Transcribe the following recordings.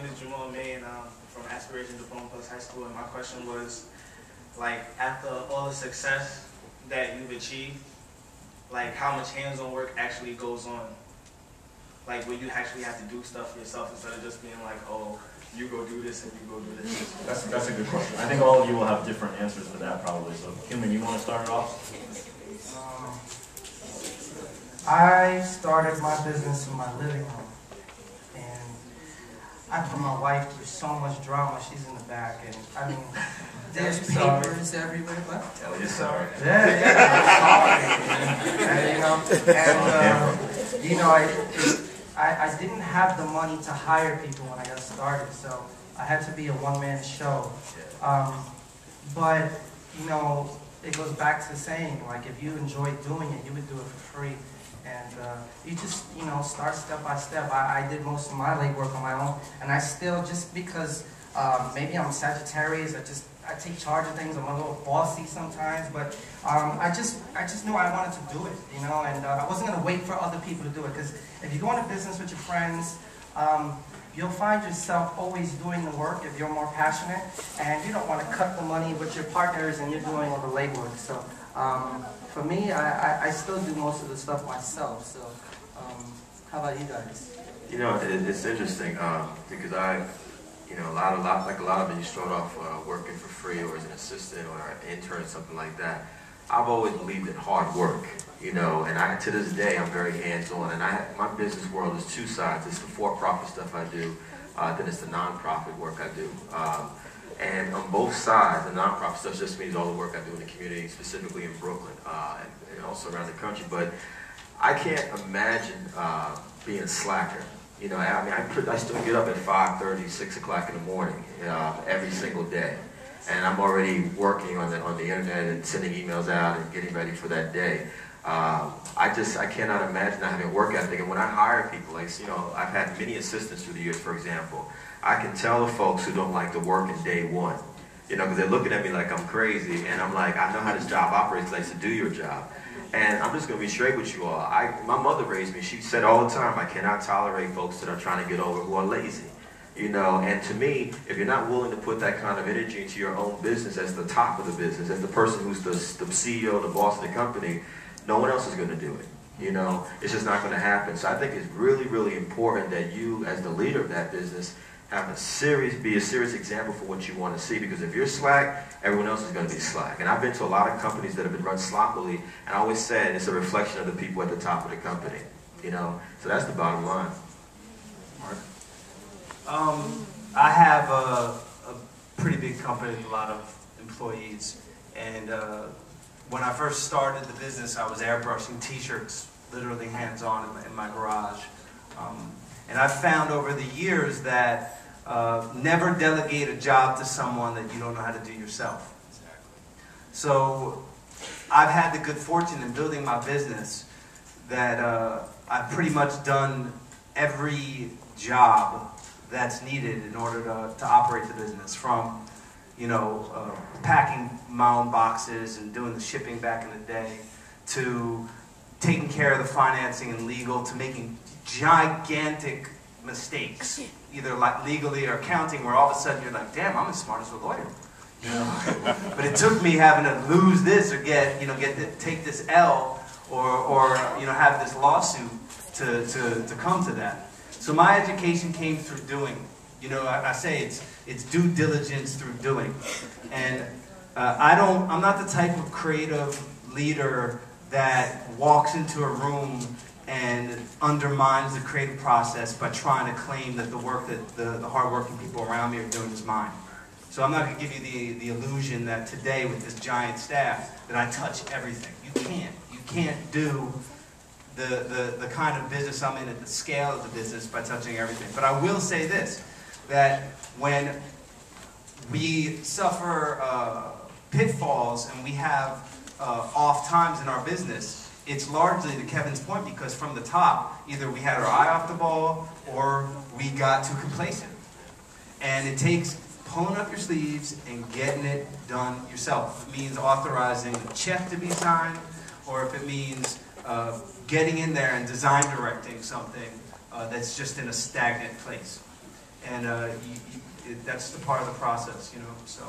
name is Jamal May, and I'm from Aspiration Diploma Plus High School. And my question was, like, after all the success that you've achieved, like, how much hands-on work actually goes on? Like, where you actually have to do stuff yourself instead of just being like, oh, you go do this and you go do this. That's a good question. I think all of you will have different answers to that probably. So, Kimmy, you want to start it off? I started my business in my living room, and I put my wife through so much drama. She's in the back, and I mean, there's papers everywhere. What? Tell you sorry. I didn't have the money to hire people when I got started, so I had to be a one-man show. But you know, it goes back to saying, like, if you enjoy doing it, you would do it for free. And you just, you know, start step by step. I did most of my legwork on my own, and I still, just because maybe I'm Sagittarius, I take charge of things. I'm a little bossy sometimes, but I just knew I wanted to do it, you know, and I wasn't going to wait for other people to do it, because if you go into business with your friends, you'll find yourself always doing the work if you're more passionate, and you don't want to cut the money with your partners and you're doing all the legwork. So for me, I still do most of the stuff myself. So how about you guys? You know, it's interesting because you know, a lot of it, you start off working for free or as an assistant or an intern, something like that. I've always believed in hard work, you know, and to this day, I'm very hands-on. And my business world is two sides. It's the for-profit stuff I do, then it's the non-profit work I do. And on both sides, the non-profit stuff just means all the work I do in the community, specifically in Brooklyn and also around the country. But I can't imagine being a slacker. You know, I mean, I still get up at 5:30, 6 o'clock in the morning every single day. And I'm already working on the internet and sending emails out and getting ready for that day. I cannot imagine not having a work ethic. And when I hire people, like, you know, I've had many assistants through the years, for example. I can tell the folks who don't like to work in day one, you know, because they're looking at me like I'm crazy. And I'm like, I know how this job operates, like, to do your job. And I'm just going to be straight with you all. My mother raised me. She said all the time, I cannot tolerate folks that are trying to get over who are lazy. You know, and to me, if you're not willing to put that kind of energy into your own business as the top of the business, as the person who's the CEO, the boss of the company, no one else is going to do it. You know, it's just not going to happen. So I think it's really, really important that you, as the leader of that business, be a serious example for what you want to see. Because if you're slack, everyone else is going to be slack. And I've been to a lot of companies that have been run sloppily, and I always said it's a reflection of the people at the top of the company. You know, so that's the bottom line. Mark? I have a pretty big company with a lot of employees, and when I first started the business, I was airbrushing t-shirts, literally hands-on in my garage. And I've found over the years that never delegate a job to someone that you don't know how to do yourself. So I've had the good fortune in building my business that I've pretty much done every job that's needed in order to operate the business, from, you know, packing my own boxes and doing the shipping back in the day, to taking care of the financing and legal, to making gigantic mistakes, either like legally or accounting, where all of a sudden you're like, damn, I'm as smart as a lawyer. You know? But it took me having to lose this or take this L or you know, have this lawsuit to come to that. So my education came through doing. You know, I say it's due diligence through doing. And I'm not the type of creative leader that walks into a room and undermines the creative process by trying to claim that the work that the hardworking people around me are doing is mine. So I'm not going to give you the illusion that today with this giant staff that I touch everything. You can't. You can't do the kind of business I'm in at the scale of the business by touching everything. But I will say this, that when we suffer pitfalls and we have off times in our business, it's largely to Kevin's point because from the top, either we had our eye off the ball or we got too complacent. And it takes pulling up your sleeves and getting it done yourself. If it means authorizing a check to be signed, or if it means getting in there and design directing something that's just in a stagnant place. and that's the part of the process, you know. So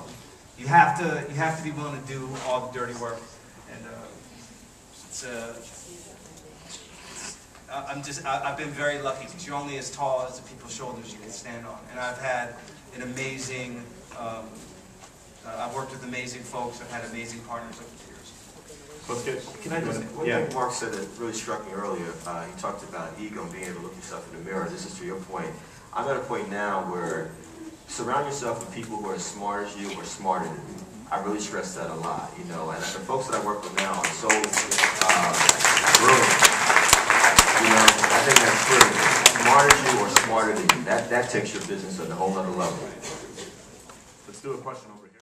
you have to be willing to do all the dirty work, and I've been very lucky because you're only as tall as the people's shoulders you can stand on, and I've had an amazing. I've worked with amazing folks. I've had amazing partners over the years. Let's get, Can I just, one yeah. thing Mark said that really struck me earlier, he talked about ego and being able to look yourself in the mirror. This is to your point. I'm at a point now where surround yourself with people who are as smart as you or smarter than you. I really stress that a lot, you know, and the folks that I work with now are so brilliant. You know, I think that's critical. Smarter than you or smarter than you. That takes your business at a whole other level. let's do a question over here.